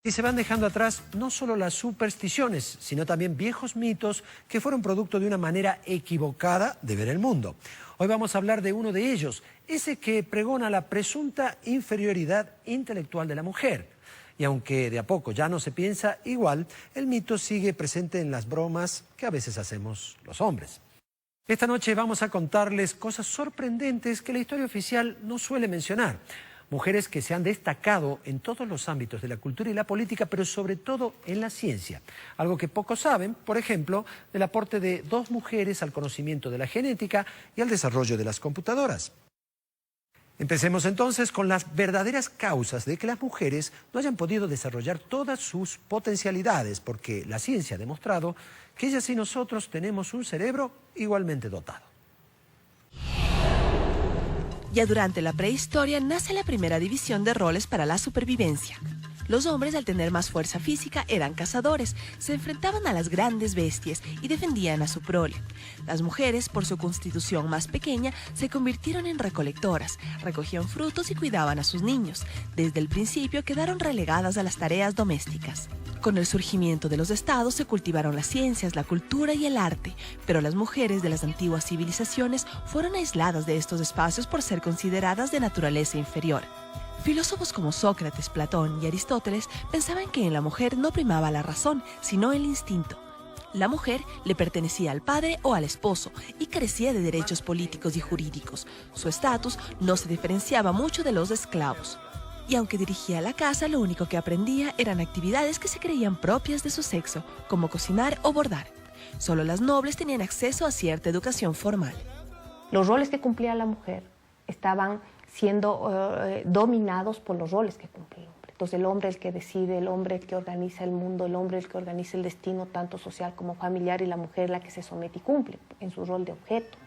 Y se van dejando atrás no solo las supersticiones, sino también viejos mitos que fueron producto de una manera equivocada de ver el mundo. Hoy vamos a hablar de uno de ellos, ese que pregona la presunta inferioridad intelectual de la mujer. Y aunque de a poco ya no se piensa igual, el mito sigue presente en las bromas que a veces hacemos los hombres. Esta noche vamos a contarles cosas sorprendentes que la historia oficial no suele mencionar. Mujeres que se han destacado en todos los ámbitos de la cultura y la política, pero sobre todo en la ciencia. Algo que pocos saben, por ejemplo, del aporte de 2 mujeres al conocimiento de la genética y al desarrollo de las computadoras. Empecemos entonces con las verdaderas causas de que las mujeres no hayan podido desarrollar todas sus potencialidades, porque la ciencia ha demostrado que ellas y nosotros tenemos un cerebro igualmente dotado. Ya durante la prehistoria nace la primera división de roles para la supervivencia. Los hombres, al tener más fuerza física, eran cazadores, se enfrentaban a las grandes bestias y defendían a su prole. Las mujeres, por su constitución más pequeña, se convirtieron en recolectoras, recogían frutos y cuidaban a sus niños. Desde el principio quedaron relegadas a las tareas domésticas. Con el surgimiento de los estados se cultivaron las ciencias, la cultura y el arte, pero las mujeres de las antiguas civilizaciones fueron aisladas de estos espacios por ser consideradas de naturaleza inferior. Filósofos como Sócrates, Platón y Aristóteles pensaban que en la mujer no primaba la razón, sino el instinto. La mujer le pertenecía al padre o al esposo y carecía de derechos políticos y jurídicos. Su estatus no se diferenciaba mucho de los esclavos. Y aunque dirigía la casa, lo único que aprendía eran actividades que se creían propias de su sexo, como cocinar o bordar. Solo las nobles tenían acceso a cierta educación formal. Los roles que cumplía la mujer estaban siendo dominados por los roles que cumple el hombre. Entonces el hombre es el que decide, el hombre es el que organiza el mundo, el hombre es el que organiza el destino tanto social como familiar, y la mujer la que se somete y cumple en su rol de objeto.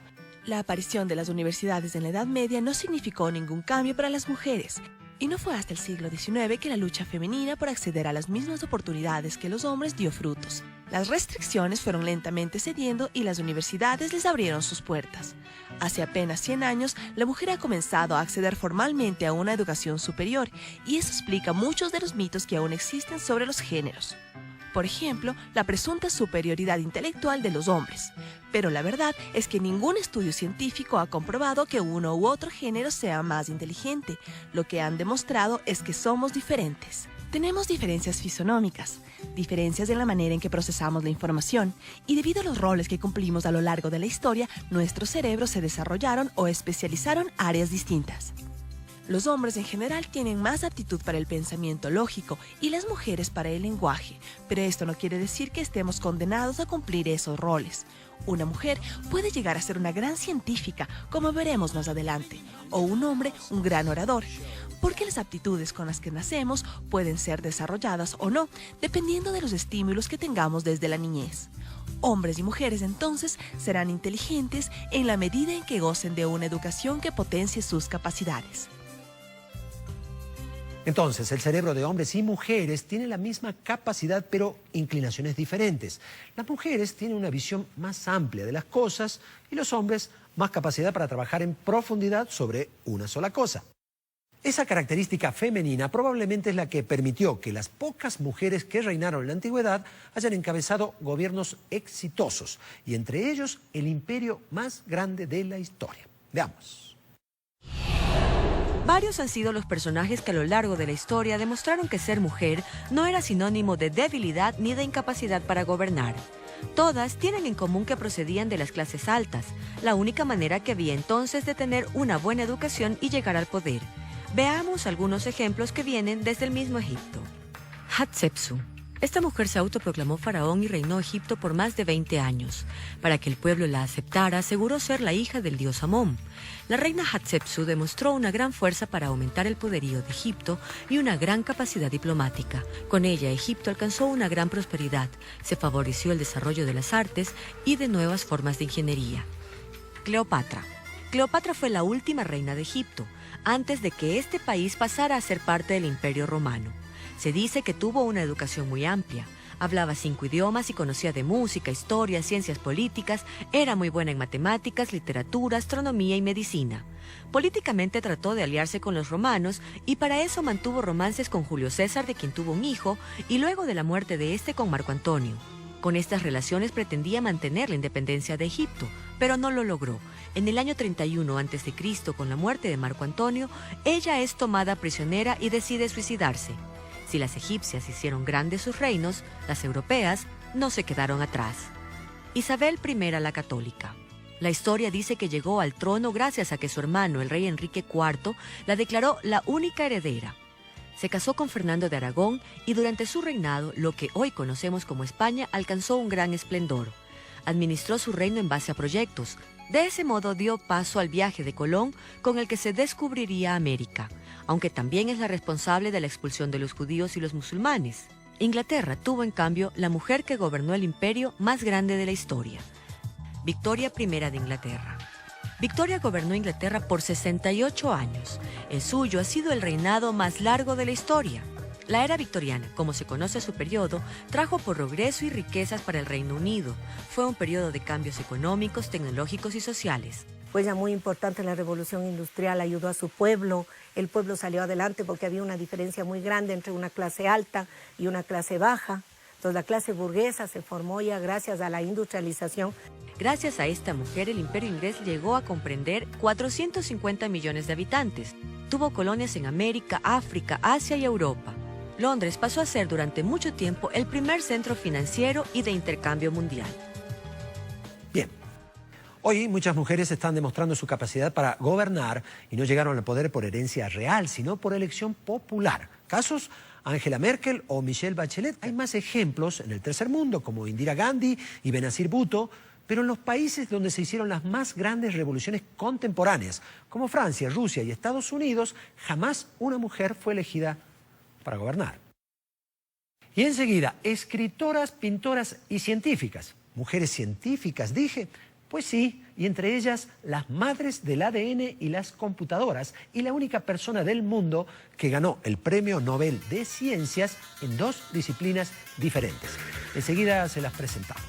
La aparición de las universidades en la Edad Media no significó ningún cambio para las mujeres. Y no fue hasta el siglo XIX que la lucha femenina por acceder a las mismas oportunidades que los hombres dio frutos. Las restricciones fueron lentamente cediendo y las universidades les abrieron sus puertas. Hace apenas 100 años, la mujer ha comenzado a acceder formalmente a una educación superior, y eso explica muchos de los mitos que aún existen sobre los géneros. Por ejemplo, la presunta superioridad intelectual de los hombres. Pero la verdad es que ningún estudio científico ha comprobado que uno u otro género sea más inteligente. Lo que han demostrado es que somos diferentes. Tenemos diferencias fisonómicas, diferencias en la manera en que procesamos la información, y debido a los roles que cumplimos a lo largo de la historia, nuestros cerebros se desarrollaron o especializaron áreas distintas. Los hombres en general tienen más aptitud para el pensamiento lógico y las mujeres para el lenguaje, pero esto no quiere decir que estemos condenados a cumplir esos roles. Una mujer puede llegar a ser una gran científica, como veremos más adelante, o un hombre un gran orador, porque las aptitudes con las que nacemos pueden ser desarrolladas o no, dependiendo de los estímulos que tengamos desde la niñez. Hombres y mujeres entonces serán inteligentes en la medida en que gocen de una educación que potencie sus capacidades. Entonces, el cerebro de hombres y mujeres tiene la misma capacidad, pero inclinaciones diferentes. Las mujeres tienen una visión más amplia de las cosas y los hombres más capacidad para trabajar en profundidad sobre una sola cosa. Esa característica femenina probablemente es la que permitió que las pocas mujeres que reinaron en la antigüedad hayan encabezado gobiernos exitosos, y entre ellos el imperio más grande de la historia. Veamos. Varios han sido los personajes que a lo largo de la historia demostraron que ser mujer no era sinónimo de debilidad ni de incapacidad para gobernar. Todas tienen en común que procedían de las clases altas, la única manera que había entonces de tener una buena educación y llegar al poder. Veamos algunos ejemplos que vienen desde el mismo Egipto. Hatshepsut. Esta mujer se autoproclamó faraón y reinó Egipto por más de 20 años. Para que el pueblo la aceptara, aseguró ser la hija del dios Amón. La reina Hatshepsut demostró una gran fuerza para aumentar el poderío de Egipto y una gran capacidad diplomática. Con ella, Egipto alcanzó una gran prosperidad, se favoreció el desarrollo de las artes y de nuevas formas de ingeniería. Cleopatra. Cleopatra fue la última reina de Egipto, antes de que este país pasara a ser parte del Imperio Romano. Se dice que tuvo una educación muy amplia. Hablaba 5 idiomas y conocía de música, historia, ciencias políticas, era muy buena en matemáticas, literatura, astronomía y medicina. Políticamente trató de aliarse con los romanos y para eso mantuvo romances con Julio César, de quien tuvo un hijo, y luego de la muerte de este con Marco Antonio. Con estas relaciones pretendía mantener la independencia de Egipto, pero no lo logró. En el año 31 a.C., con la muerte de Marco Antonio, ella es tomada prisionera y decide suicidarse. Si las egipcias hicieron grandes sus reinos, las europeas no se quedaron atrás. Isabel I la Católica. La historia dice que llegó al trono gracias a que su hermano, el rey Enrique IV, la declaró la única heredera. Se casó con Fernando de Aragón y durante su reinado, lo que hoy conocemos como España alcanzó un gran esplendor. Administró su reino en base a proyectos. De ese modo dio paso al viaje de Colón, con el que se descubriría América, aunque también es la responsable de la expulsión de los judíos y los musulmanes. Inglaterra tuvo, en cambio, la mujer que gobernó el imperio más grande de la historia, Victoria I de Inglaterra. Victoria gobernó Inglaterra por 68 años. El suyo ha sido el reinado más largo de la historia. La era victoriana, como se conoce su periodo, trajo progreso y riquezas para el Reino Unido. Fue un periodo de cambios económicos, tecnológicos y sociales. Fue ya muy importante en la revolución industrial, ayudó a su pueblo, el pueblo salió adelante porque había una diferencia muy grande entre una clase alta y una clase baja. Entonces la clase burguesa se formó ya gracias a la industrialización. Gracias a esta mujer, el imperio inglés llegó a comprender 450 millones de habitantes. Tuvo colonias en América, África, Asia y Europa. Londres pasó a ser durante mucho tiempo el primer centro financiero y de intercambio mundial. Bien. Hoy muchas mujeres están demostrando su capacidad para gobernar y no llegaron al poder por herencia real, sino por elección popular. Casos: Angela Merkel o Michelle Bachelet. Hay más ejemplos en el tercer mundo, como Indira Gandhi y Benazir Bhutto, pero en los países donde se hicieron las más grandes revoluciones contemporáneas, como Francia, Rusia y Estados Unidos, jamás una mujer fue elegida para gobernar. Y enseguida, escritoras, pintoras y científicas. Mujeres científicas, dije. Pues sí, y entre ellas las madres del ADN y las computadoras, y la única persona del mundo que ganó el Premio Nobel de Ciencias en 2 disciplinas diferentes. Enseguida se las presentamos.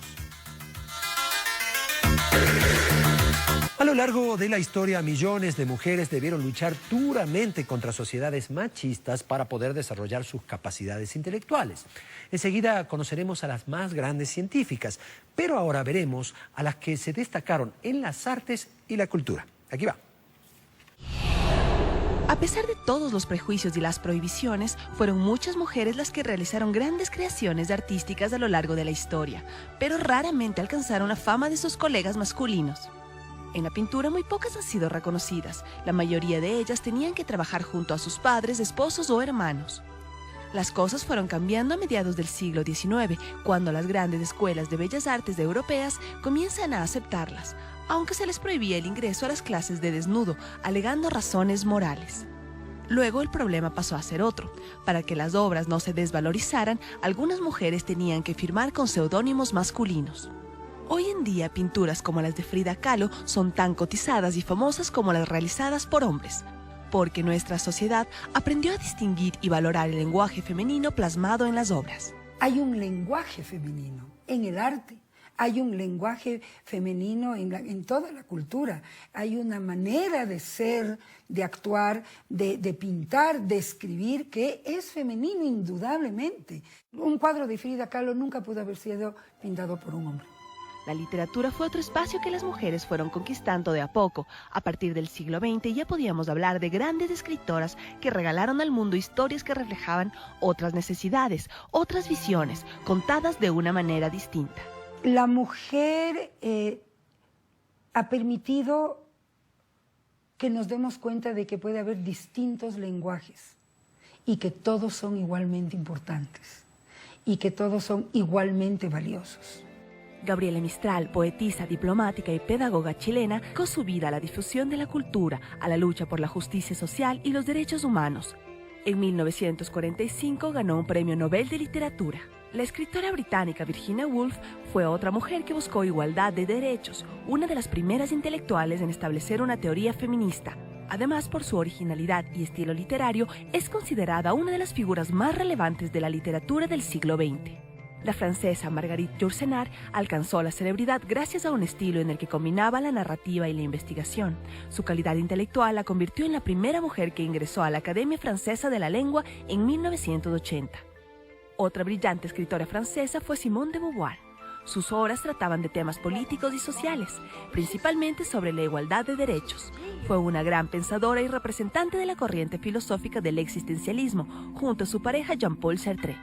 A lo largo de la historia, millones de mujeres debieron luchar duramente contra sociedades machistas para poder desarrollar sus capacidades intelectuales. Enseguida conoceremos a las más grandes científicas, pero ahora veremos a las que se destacaron en las artes y la cultura. Aquí va. A pesar de todos los prejuicios y las prohibiciones, fueron muchas mujeres las que realizaron grandes creaciones artísticas a lo largo de la historia, pero raramente alcanzaron la fama de sus colegas masculinos. En la pintura muy pocas han sido reconocidas. La mayoría de ellas tenían que trabajar junto a sus padres, esposos o hermanos. Las cosas fueron cambiando a mediados del siglo XIX, cuando las grandes escuelas de bellas artes europeas comienzan a aceptarlas, aunque se les prohibía el ingreso a las clases de desnudo, alegando razones morales. Luego el problema pasó a ser otro. Para que las obras no se desvalorizaran, algunas mujeres tenían que firmar con seudónimos masculinos. Hoy en día, pinturas como las de Frida Kahlo son tan cotizadas y famosas como las realizadas por hombres, porque nuestra sociedad aprendió a distinguir y valorar el lenguaje femenino plasmado en las obras. Hay un lenguaje femenino en el arte, hay un lenguaje femenino en toda la cultura, hay una manera de ser, de actuar, de pintar, de escribir, que es femenino indudablemente. Un cuadro de Frida Kahlo nunca pudo haber sido pintado por un hombre. La literatura fue otro espacio que las mujeres fueron conquistando de a poco. A partir del siglo XX ya podíamos hablar de grandes escritoras que regalaron al mundo historias que reflejaban otras necesidades, otras visiones, contadas de una manera distinta. La mujer ha permitido que nos demos cuenta de que puede haber distintos lenguajes y que todos son igualmente importantes y que todos son igualmente valiosos. Gabriela Mistral, poetisa, diplomática y pedagoga chilena, dedicó su vida a la difusión de la cultura, a la lucha por la justicia social y los derechos humanos. En 1945 ganó un Premio Nobel de Literatura. La escritora británica Virginia Woolf fue otra mujer que buscó igualdad de derechos, una de las primeras intelectuales en establecer una teoría feminista. Además, por su originalidad y estilo literario, es considerada una de las figuras más relevantes de la literatura del siglo XX. La francesa Marguerite Yourcenar alcanzó la celebridad gracias a un estilo en el que combinaba la narrativa y la investigación. Su calidad intelectual la convirtió en la primera mujer que ingresó a la Academia Francesa de la Lengua en 1980. Otra brillante escritora francesa fue Simone de Beauvoir. Sus obras trataban de temas políticos y sociales, principalmente sobre la igualdad de derechos. Fue una gran pensadora y representante de la corriente filosófica del existencialismo, junto a su pareja Jean-Paul Sartre.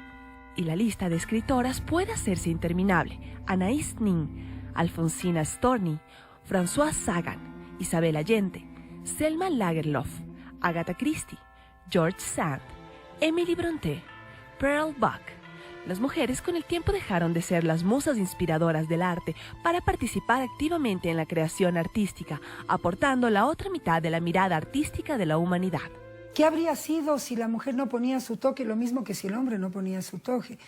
Y la lista de escritoras puede hacerse interminable. Anaïs Nin, Alfonsina Storni, Françoise Sagan, Isabel Allende, Selma Lagerlöf, Agatha Christie, George Sand, Emily Brontë, Pearl Buck. Las mujeres con el tiempo dejaron de ser las musas inspiradoras del arte para participar activamente en la creación artística, aportando la otra mitad de la mirada artística de la humanidad. ¿Qué habría sido si la mujer no ponía su toque? Lo mismo que si el hombre no ponía su toque.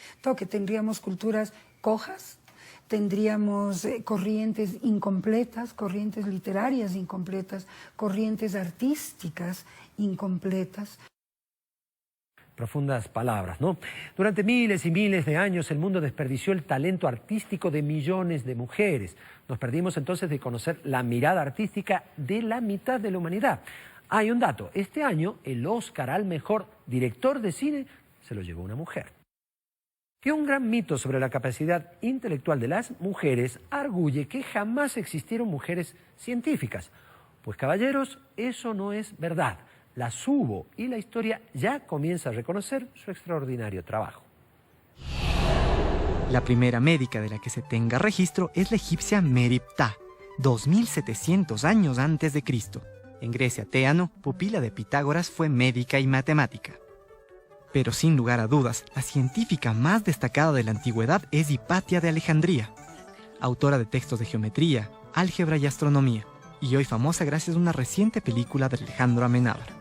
Tendríamos culturas cojas, tendríamos corrientes incompletas, corrientes literarias incompletas, corrientes artísticas incompletas. Profundas palabras, ¿no? Durante miles y miles de años el mundo desperdició el talento artístico de millones de mujeres. Nos perdimos entonces de conocer la mirada artística de la mitad de la humanidad. Hay un dato, este año el Oscar al mejor director de cine se lo llevó una mujer. Que un gran mito sobre la capacidad intelectual de las mujeres arguye que jamás existieron mujeres científicas. Pues caballeros, eso no es verdad. Las hubo y la historia ya comienza a reconocer su extraordinario trabajo. La primera médica de la que se tenga registro es la egipcia Meriptah, 2700 años antes de Cristo. En Grecia, Téano, pupila de Pitágoras, fue médica y matemática. Pero sin lugar a dudas, la científica más destacada de la antigüedad es Hipatia de Alejandría, autora de textos de geometría, álgebra y astronomía, y hoy famosa gracias a una reciente película de Alejandro Amenábar.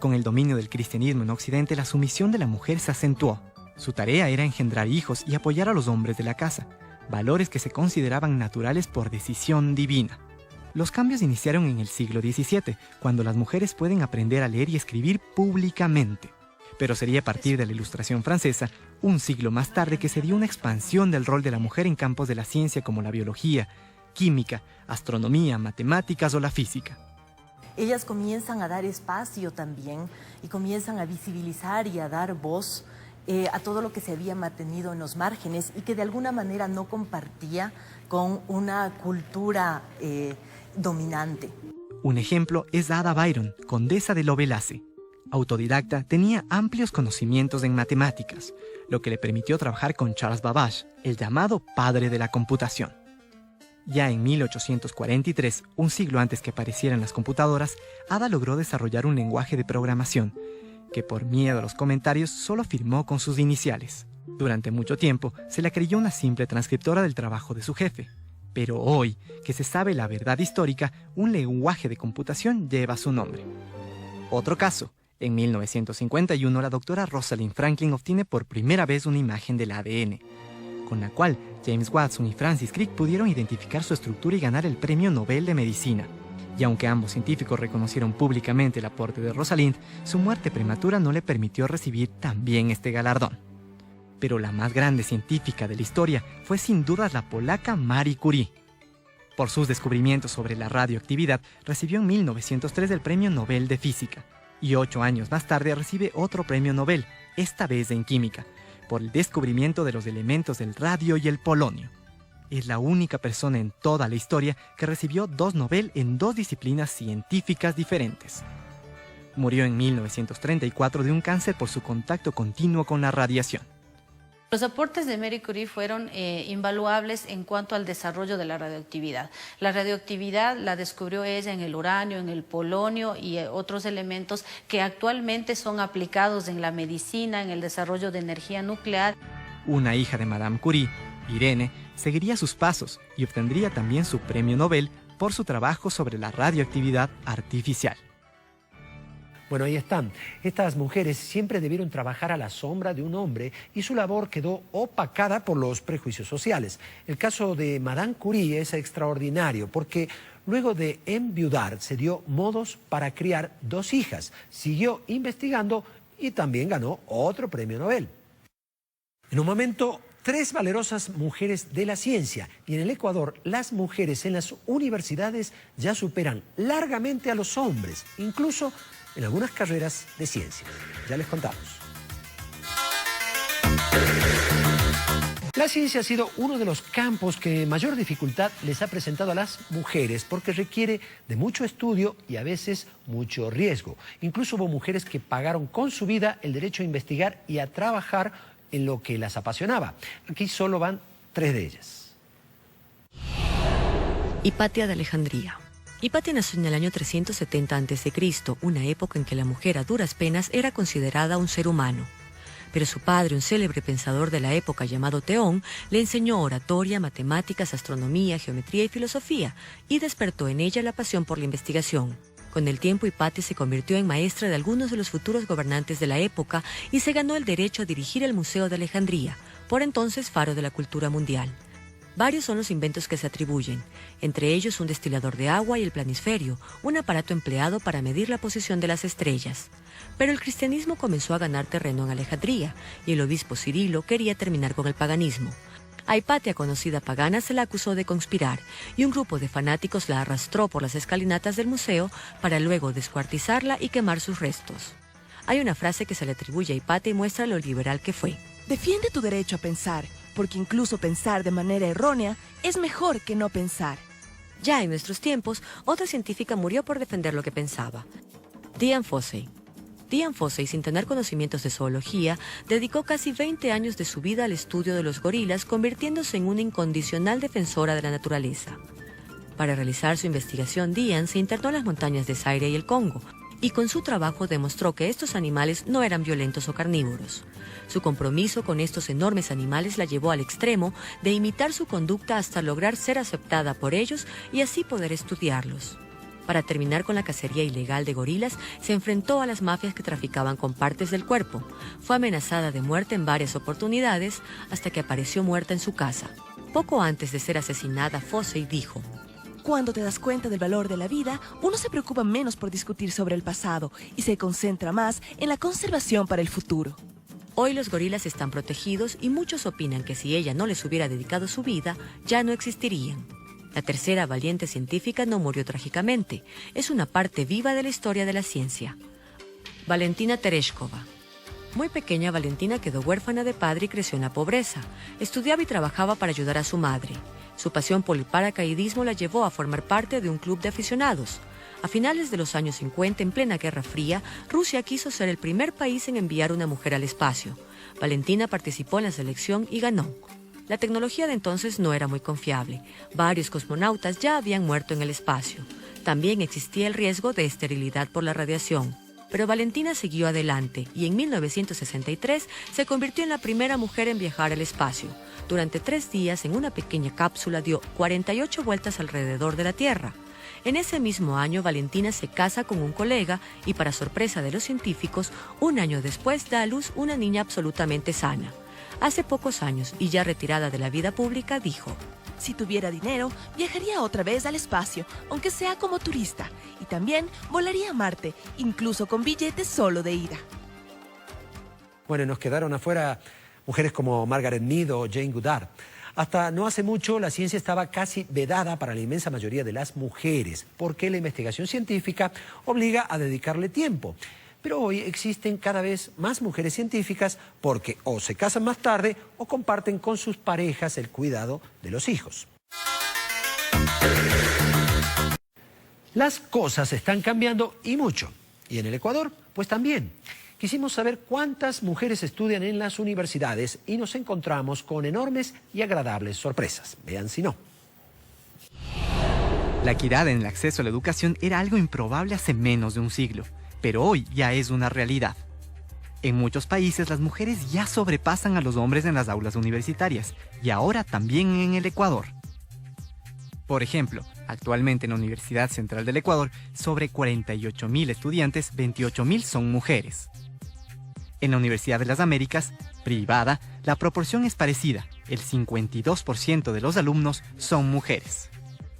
Con el dominio del cristianismo en Occidente, la sumisión de la mujer se acentuó. Su tarea era engendrar hijos y apoyar a los hombres de la casa, valores que se consideraban naturales por decisión divina. Los cambios iniciaron en el siglo XVII, cuando las mujeres pueden aprender a leer y escribir públicamente. Pero sería a partir de la Ilustración francesa, un siglo más tarde, que se dio una expansión del rol de la mujer en campos de la ciencia como la biología, química, astronomía, matemáticas o la física. Ellas comienzan a dar espacio también y comienzan a visibilizar y a dar voz a todo lo que se había mantenido en los márgenes y que de alguna manera no compartía con una cultura dominante. Un ejemplo es Ada Byron, condesa de Lovelace. Autodidacta, tenía amplios conocimientos en matemáticas, lo que le permitió trabajar con Charles Babbage, el llamado padre de la computación. Ya en 1843, un siglo antes que aparecieran las computadoras, Ada logró desarrollar un lenguaje de programación que, por miedo a los comentarios, solo firmó con sus iniciales. Durante mucho tiempo, se la creyó una simple transcriptora del trabajo de su jefe. Pero hoy, que se sabe la verdad histórica, un lenguaje de computación lleva su nombre. Otro caso. En 1951, la doctora Rosalind Franklin obtiene por primera vez una imagen del ADN, con la cual James Watson y Francis Crick pudieron identificar su estructura y ganar el Premio Nobel de Medicina. Y aunque ambos científicos reconocieron públicamente el aporte de Rosalind, su muerte prematura no le permitió recibir también este galardón. Pero la más grande científica de la historia fue sin duda la polaca Marie Curie. Por sus descubrimientos sobre la radioactividad, recibió en 1903 el Premio Nobel de Física. Y 8 años más tarde recibe otro premio Nobel, esta vez en química, por el descubrimiento de los elementos del radio y el polonio. Es la única persona en toda la historia que recibió 2 Nobel en 2 disciplinas científicas diferentes. Murió en 1934 de un cáncer por su contacto continuo con la radiación. Los aportes de Marie Curie fueron invaluables en cuanto al desarrollo de la radioactividad. La radioactividad la descubrió ella en el uranio, en el polonio y otros elementos que actualmente son aplicados en la medicina, en el desarrollo de energía nuclear. Una hija de Madame Curie, Irene, seguiría sus pasos y obtendría también su premio Nobel por su trabajo sobre la radioactividad artificial. Bueno, ahí están. Estas mujeres siempre debieron trabajar a la sombra de un hombre y su labor quedó opacada por los prejuicios sociales. El caso de Madame Curie es extraordinario porque Luego de enviudar, se dio modos para criar 2 hijas. Siguió investigando y también ganó otro premio Nobel. En un momento, 3 valerosas mujeres de la ciencia. Y en el Ecuador, las mujeres en las universidades ya superan largamente a los hombres, incluso en algunas carreras de ciencias. Ya les contamos. La ciencia ha sido uno de los campos que mayor dificultad les ha presentado a las mujeres porque requiere de mucho estudio y a veces mucho riesgo. Incluso hubo mujeres que pagaron con su vida el derecho a investigar y a trabajar en lo que las apasionaba. Aquí solo van 3 de ellas. Hipatia de Alejandría. Hipatia nació en el año 370 a.C., una época en que la mujer a duras penas era considerada un ser humano. Pero su padre, un célebre pensador de la época llamado Teón, le enseñó oratoria, matemáticas, astronomía, geometría y filosofía, y despertó en ella la pasión por la investigación. Con el tiempo, Hipatia se convirtió en maestra de algunos de los futuros gobernantes de la época y se ganó el derecho a dirigir el Museo de Alejandría, por entonces faro de la cultura mundial. Varios son los inventos que se atribuyen, entre ellos un destilador de agua y el planisferio, un aparato empleado para medir la posición de las estrellas. Pero el cristianismo comenzó a ganar terreno en Alejandría y el obispo Cirilo quería terminar con el paganismo. A Hipatia, conocida pagana, se la acusó de conspirar y un grupo de fanáticos la arrastró por las escalinatas del museo para luego descuartizarla y quemar sus restos. Hay una frase que se le atribuye a Hipatia y muestra lo liberal que fue. Defiende tu derecho a pensar, porque incluso pensar de manera errónea es mejor que no pensar. Ya en nuestros tiempos, otra científica murió por defender lo que pensaba. Dian Fossey. Dian Fossey, sin tener conocimientos de zoología, dedicó casi 20 años de su vida al estudio de los gorilas, convirtiéndose en una incondicional defensora de la naturaleza. Para realizar su investigación, Dian se internó en las montañas de Zaire y el Congo, y con su trabajo demostró que estos animales no eran violentos o carnívoros. Su compromiso con estos enormes animales la llevó al extremo de imitar su conducta hasta lograr ser aceptada por ellos y así poder estudiarlos. Para terminar con la cacería ilegal de gorilas, se enfrentó a las mafias que traficaban con partes del cuerpo. Fue amenazada de muerte en varias oportunidades hasta que apareció muerta en su casa. Poco antes de ser asesinada, Fossey dijo: Cuando te das cuenta del valor de la vida, uno se preocupa menos por discutir sobre el pasado y se concentra más en la conservación para el futuro. Hoy los gorilas están protegidos y muchos opinan que si ella no les hubiera dedicado su vida, ya no existirían. La tercera valiente científica no murió trágicamente. Es una parte viva de la historia de la ciencia. Valentina Tereshkova. Muy pequeña, Valentina quedó huérfana de padre y creció en la pobreza. Estudiaba y trabajaba para ayudar a su madre. Su pasión por el paracaidismo la llevó a formar parte de un club de aficionados. A finales de los años 50, en plena Guerra Fría, Rusia quiso ser el primer país en enviar una mujer al espacio. Valentina participó en la selección y ganó. La tecnología de entonces no era muy confiable. Varios cosmonautas ya habían muerto en el espacio. También existía el riesgo de esterilidad por la radiación. Pero Valentina siguió adelante y en 1963 se convirtió en la primera mujer en viajar al espacio. Durante 3 días, en una pequeña cápsula, dio 48 vueltas alrededor de la Tierra. En ese mismo año, Valentina se casa con un colega y, para sorpresa de los científicos, un año después da a luz una niña absolutamente sana. Hace pocos años, y ya retirada de la vida pública, dijo: Si tuviera dinero, viajaría otra vez al espacio, aunque sea como turista, y también volaría a Marte, incluso con billetes solo de ida. Bueno, nos quedaron afuera mujeres como Margaret Mead o Jane Goddard. Hasta no hace mucho, la ciencia estaba casi vedada para la inmensa mayoría de las mujeres, porque la investigación científica obliga a dedicarle tiempo. Pero hoy existen cada vez más mujeres científicas porque o se casan más tarde o comparten con sus parejas el cuidado de los hijos. Las cosas están cambiando y mucho. Y en el Ecuador, pues también. Quisimos saber cuántas mujeres estudian en las universidades y nos encontramos con enormes y agradables sorpresas. Vean si no. La equidad en el acceso a la educación era algo improbable hace menos de un siglo, pero hoy ya es una realidad. En muchos países las mujeres ya sobrepasan a los hombres en las aulas universitarias, y ahora también en el Ecuador. Por ejemplo, actualmente en la Universidad Central del Ecuador, sobre 48.000 estudiantes, 28.000 son mujeres. En la Universidad de las Américas, privada, la proporción es parecida, el 52% de los alumnos son mujeres.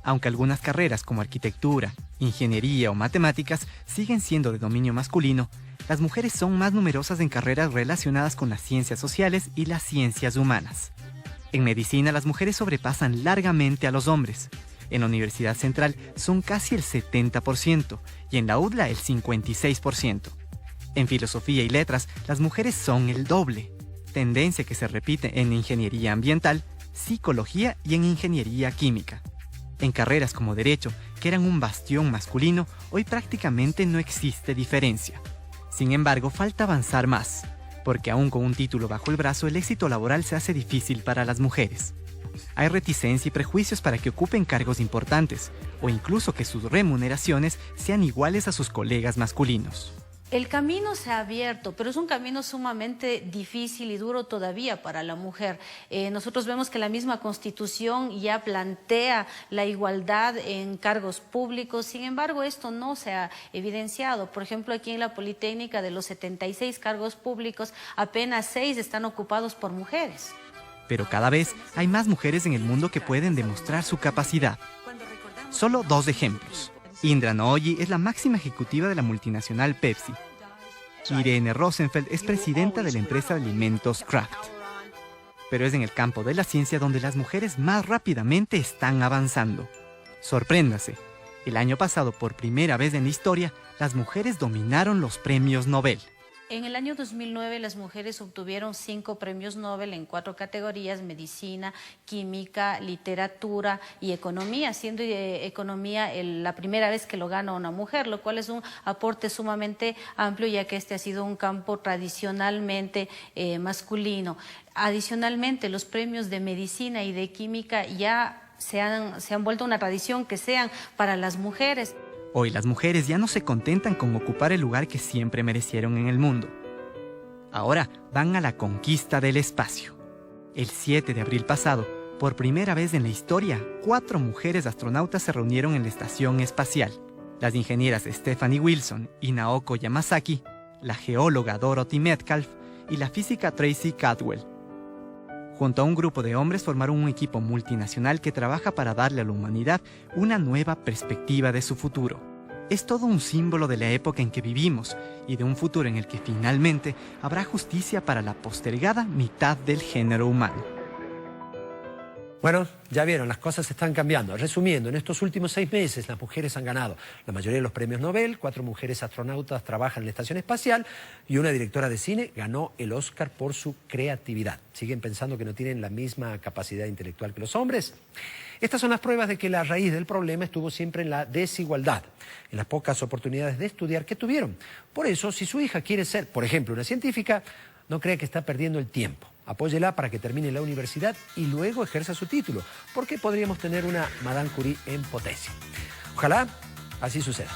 Aunque algunas carreras como arquitectura, ingeniería o matemáticas siguen siendo de dominio masculino, las mujeres son más numerosas en carreras relacionadas con las ciencias sociales y las ciencias humanas. En medicina, las mujeres sobrepasan largamente a los hombres. En la Universidad Central son casi el 70% y en la UDLA el 56%. En filosofía y letras, las mujeres son el doble, tendencia que se repite en ingeniería ambiental, psicología y en ingeniería química. En carreras como derecho, que eran un bastión masculino, hoy prácticamente no existe diferencia. Sin embargo, falta avanzar más, porque aún con un título bajo el brazo, el éxito laboral se hace difícil para las mujeres. Hay reticencia y prejuicios para que ocupen cargos importantes, o incluso que sus remuneraciones sean iguales a sus colegas masculinos. El camino se ha abierto, pero es un camino sumamente difícil y duro todavía para la mujer. Nosotros vemos que la misma Constitución ya plantea la igualdad en cargos públicos, sin embargo esto no se ha evidenciado. Por ejemplo, aquí en la Politécnica, de los 76 cargos públicos, apenas 6 están ocupados por mujeres. Pero cada vez hay más mujeres en el mundo que pueden demostrar su capacidad. Solo 2 ejemplos. Indra Nooyi es la máxima ejecutiva de la multinacional Pepsi. Irene Rosenfeld es presidenta de la empresa de alimentos Kraft. Pero es en el campo de la ciencia donde las mujeres más rápidamente están avanzando. Sorpréndase, el año pasado, por primera vez en la historia, las mujeres dominaron los premios Nobel. En el año 2009 las mujeres obtuvieron 5 premios Nobel en 4 categorías: medicina, química, literatura y economía, siendo economía la primera vez que lo gana una mujer, lo cual es un aporte sumamente amplio, ya que este ha sido un campo tradicionalmente masculino. Adicionalmente, los premios de medicina y de química ya se han vuelto una tradición que sean para las mujeres. Hoy las mujeres ya no se contentan con ocupar el lugar que siempre merecieron en el mundo. Ahora van a la conquista del espacio. El 7 de abril pasado, por primera vez en la historia, 4 mujeres astronautas se reunieron en la estación espacial. Las ingenieras Stephanie Wilson y Naoko Yamasaki, la geóloga Dorothy Metcalf y la física Tracy Cadwell. Junto a un grupo de hombres formaron un equipo multinacional que trabaja para darle a la humanidad una nueva perspectiva de su futuro. Es todo un símbolo de la época en que vivimos y de un futuro en el que finalmente habrá justicia para la postergada mitad del género humano. Bueno, ya vieron, las cosas están cambiando. Resumiendo, en estos últimos 6 meses las mujeres han ganado la mayoría de los premios Nobel, 4 mujeres astronautas trabajan en la estación espacial y una directora de cine ganó el Oscar por su creatividad. ¿Siguen pensando que no tienen la misma capacidad intelectual que los hombres? Estas son las pruebas de que la raíz del problema estuvo siempre en la desigualdad, en las pocas oportunidades de estudiar que tuvieron. Por eso, si su hija quiere ser, por ejemplo, una científica, no crea que está perdiendo el tiempo. Apóyela para que termine la universidad y luego ejerza su título, porque podríamos tener una Madame Curie en potencia. Ojalá así suceda.